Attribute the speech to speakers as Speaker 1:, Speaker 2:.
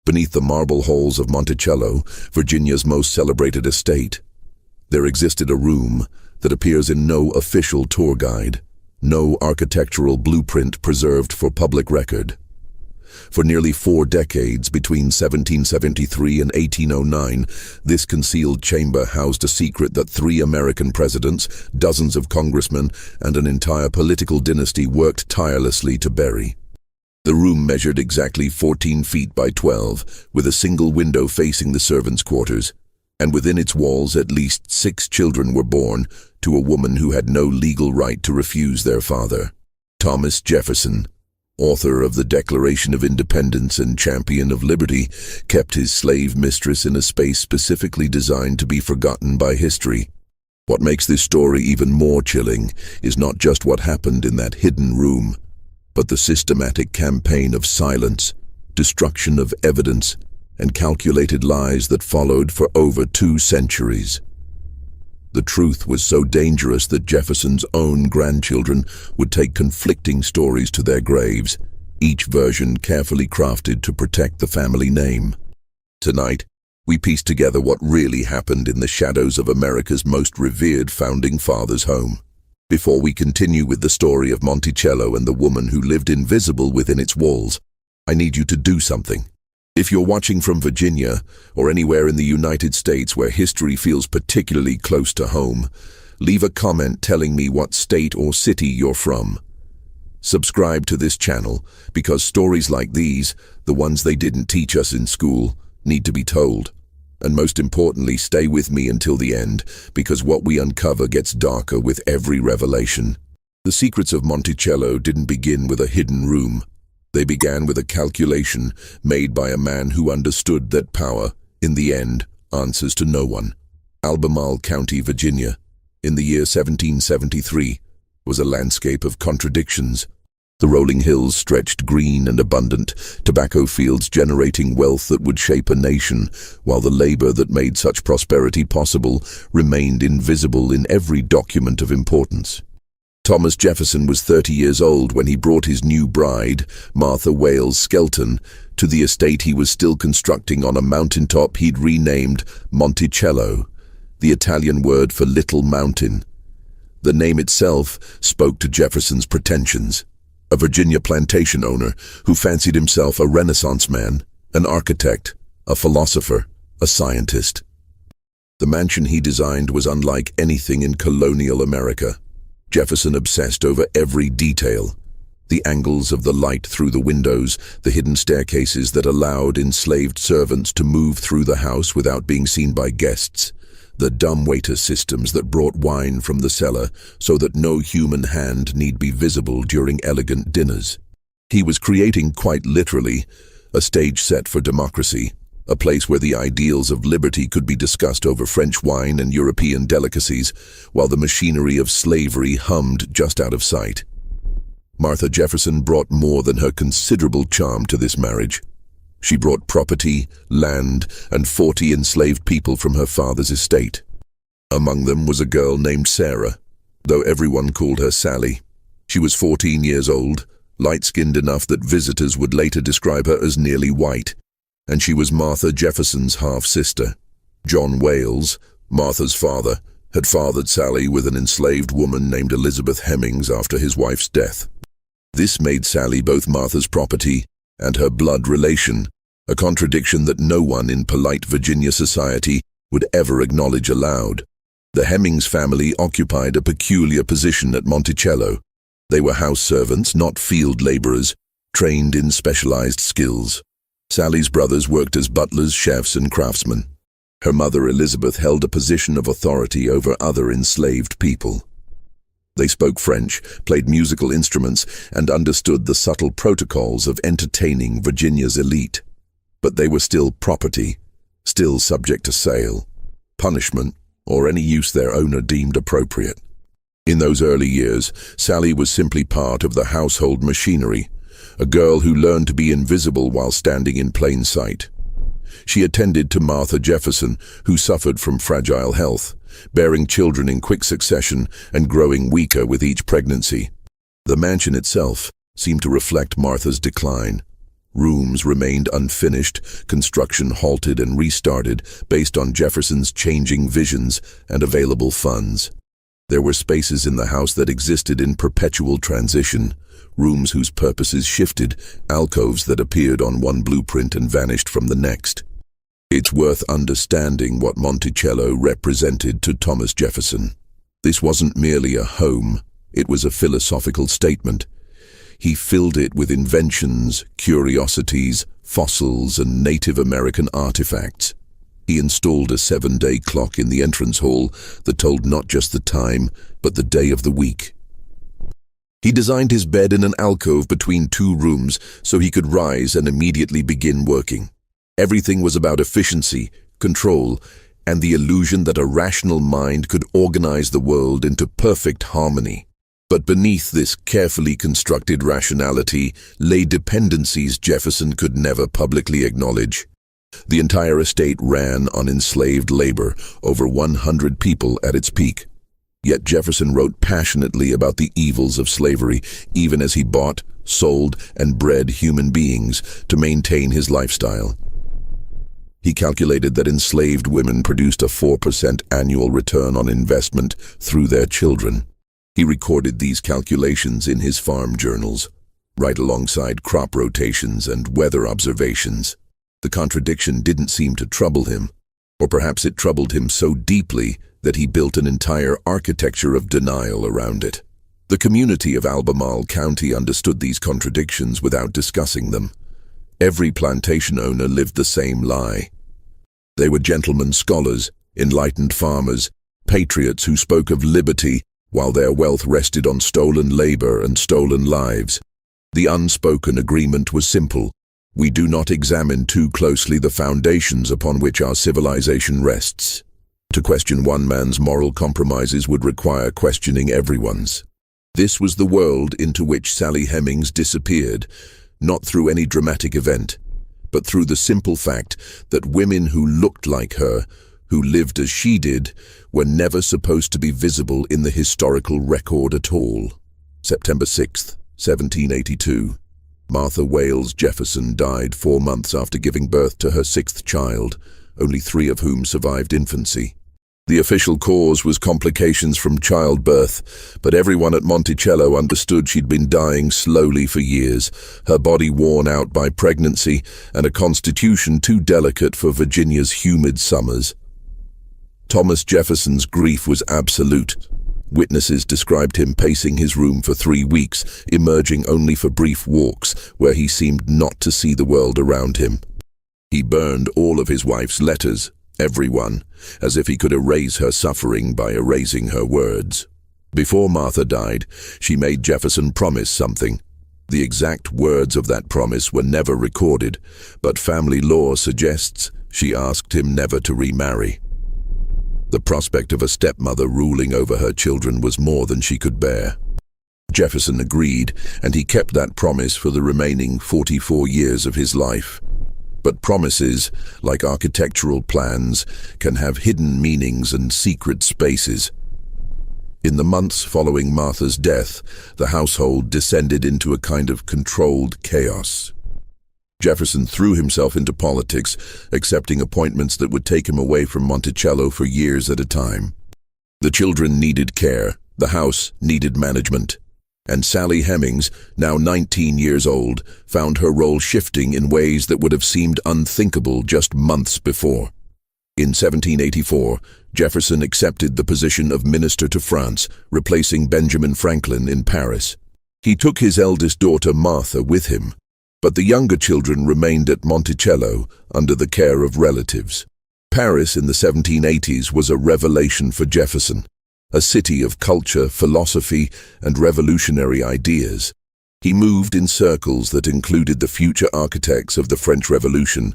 Speaker 1: beneath the marble halls of Monticello, Virginia's most celebrated estate, there existed a room that appears in no official tour guide, no architectural blueprint preserved for public record. For nearly 4 decades, between 1773 and 1809, this concealed chamber housed a secret that 3 American presidents, dozens of congressmen, and an entire political dynasty worked tirelessly to bury. The room measured exactly 14 feet by 12, with a single window facing the servants' quarters, and within its walls at least 6 children were born to a woman who had no legal right to refuse their father. Thomas Jefferson, author of the Declaration of Independence and champion of liberty, kept his slave mistress in a space specifically designed to be forgotten by history. What makes this story even more chilling is not just what happened in that hidden room, but the systematic campaign of silence, destruction of evidence, and calculated lies that followed for over 2 centuries. The truth was so dangerous that Jefferson's own grandchildren would take conflicting stories to their graves, each version carefully crafted to protect the family name. Tonight, we piece together what really happened in the shadows of America's most revered founding father's home. Before we continue with the story of Monticello and the woman who lived invisible within its walls, I need you to do something. If you're watching from Virginia or anywhere in the United States where history feels particularly close to home, leave a comment telling me what state or city you're from. Subscribe to this channel because stories like these, the ones they didn't teach us in school, need to be told. And most importantly, stay with me until the end, because what we uncover gets darker with every revelation. The secrets of Monticello didn't begin with a hidden room. They began with a calculation made by a man who understood that power, in the end, answers to no one. Albemarle County, Virginia, in the year 1773, was a landscape of contradictions. The rolling hills stretched green and abundant, tobacco fields generating wealth that would shape a nation, while the labor that made such prosperity possible remained invisible in every document of importance. Thomas Jefferson was 30 years old when he brought his new bride, Martha Wales Skelton, to the estate he was still constructing on a mountaintop he'd renamed Monticello, the Italian word for little mountain. The name itself spoke to Jefferson's pretensions. A Virginia plantation owner who fancied himself a Renaissance man, an architect, a philosopher, a scientist. The mansion he designed was unlike anything in colonial America. Jefferson obsessed over every detail: the angles of the light through the windows, the hidden staircases that allowed enslaved servants to move through the house without being seen by guests, the dumbwaiter systems that brought wine from the cellar so that no human hand need be visible during elegant dinners. He was creating, quite literally, a stage set for democracy, a place where the ideals of liberty could be discussed over French wine and European delicacies, while the machinery of slavery hummed just out of sight. Martha Jefferson brought more than her considerable charm to this marriage. She brought property, land, and 40 enslaved people from her father's estate. Among them was a girl named Sarah, though everyone called her Sally. She was 14 years old, light-skinned enough that visitors would later describe her as nearly white, and she was Martha Jefferson's half-sister. John Wales, Martha's father, had fathered Sally with an enslaved woman named Elizabeth Hemings after his wife's death. This made Sally both Martha's property and her blood relation, a contradiction that no one in polite Virginia society would ever acknowledge aloud. The Hemings family occupied a peculiar position at Monticello. They were house servants, not field laborers, trained in specialized skills. Sally's brothers worked as butlers, chefs, and craftsmen. Her mother, Elizabeth, held a position of authority over other enslaved people. They spoke French, played musical instruments, and understood the subtle protocols of entertaining Virginia's elite. But they were still property, still subject to sale, punishment, or any use their owner deemed appropriate. In those early years, Sally was simply part of the household machinery, a girl who learned to be invisible while standing in plain sight. She attended to Martha Jefferson, who suffered from fragile health, bearing children in quick succession and growing weaker with each pregnancy. The mansion itself seemed to reflect Martha's decline. Rooms remained unfinished, construction halted and restarted based on Jefferson's changing visions and available funds. There were spaces in the house that existed in perpetual transition, rooms whose purposes shifted, alcoves that appeared on one blueprint and vanished from the next. It's worth understanding what Monticello represented to Thomas Jefferson. This wasn't merely a home, it was a philosophical statement. He filled it with inventions, curiosities, fossils, and Native American artifacts. He installed a 7-day clock in the entrance hall that told not just the time, but the day of the week. He designed his bed in an alcove between 2 rooms so he could rise and immediately begin working. Everything was about efficiency, control, and the illusion that a rational mind could organize the world into perfect harmony. But beneath this carefully constructed rationality lay dependencies Jefferson could never publicly acknowledge. The entire estate ran on enslaved labor, over 100 people at its peak. Yet Jefferson wrote passionately about the evils of slavery, even as he bought, sold, and bred human beings to maintain his lifestyle. He calculated that enslaved women produced a 4% annual return on investment through their children. He recorded these calculations in his farm journals, right alongside crop rotations and weather observations. The contradiction didn't seem to trouble him, or perhaps it troubled him so deeply that he built an entire architecture of denial around it. The community of Albemarle County understood these contradictions without discussing them. Every plantation owner lived the same lie. They were gentlemen scholars, enlightened farmers, patriots who spoke of liberty while their wealth rested on stolen labor and stolen lives. The unspoken agreement was simple. We do not examine too closely the foundations upon which our civilization rests. To question one man's moral compromises would require questioning everyone's. This was the world into which Sally Hemings disappeared, not through any dramatic event, but through the simple fact that women who looked like her, who lived as she did, were never supposed to be visible in the historical record at all. September 6, 1782. Martha Wales Jefferson died 4 months after giving birth to her 6th child, only 3 of whom survived infancy. The official cause was complications from childbirth, but everyone at Monticello understood she'd been dying slowly for years, her body worn out by pregnancy and a constitution too delicate for Virginia's humid summers. Thomas Jefferson's grief was absolute. Witnesses described him pacing his room for 3 weeks, emerging only for brief walks where he seemed not to see the world around him. He burned all of his wife's letters, every one, as if he could erase her suffering by erasing her words. Before Martha died, she made Jefferson promise something. The exact words of that promise were never recorded, but family law suggests she asked him never to remarry. The prospect of a stepmother ruling over her children was more than she could bear. Jefferson agreed, and he kept that promise for the remaining 44 years of his life. But promises, like architectural plans, can have hidden meanings and secret spaces. In the months following Martha's death, the household descended into a kind of controlled chaos. Jefferson threw himself into politics, accepting appointments that would take him away from Monticello for years at a time. The children needed care, the house needed management, and Sally Hemings, now 19 years old, found her role shifting in ways that would have seemed unthinkable just months before. In 1784, Jefferson accepted the position of minister to France, replacing Benjamin Franklin in Paris. He took his eldest daughter Martha with him, but the younger children remained at Monticello under the care of relatives. Paris in the 1780s was a revelation for Jefferson, a city of culture, philosophy, and revolutionary ideas. He moved in circles that included the future architects of the French Revolution,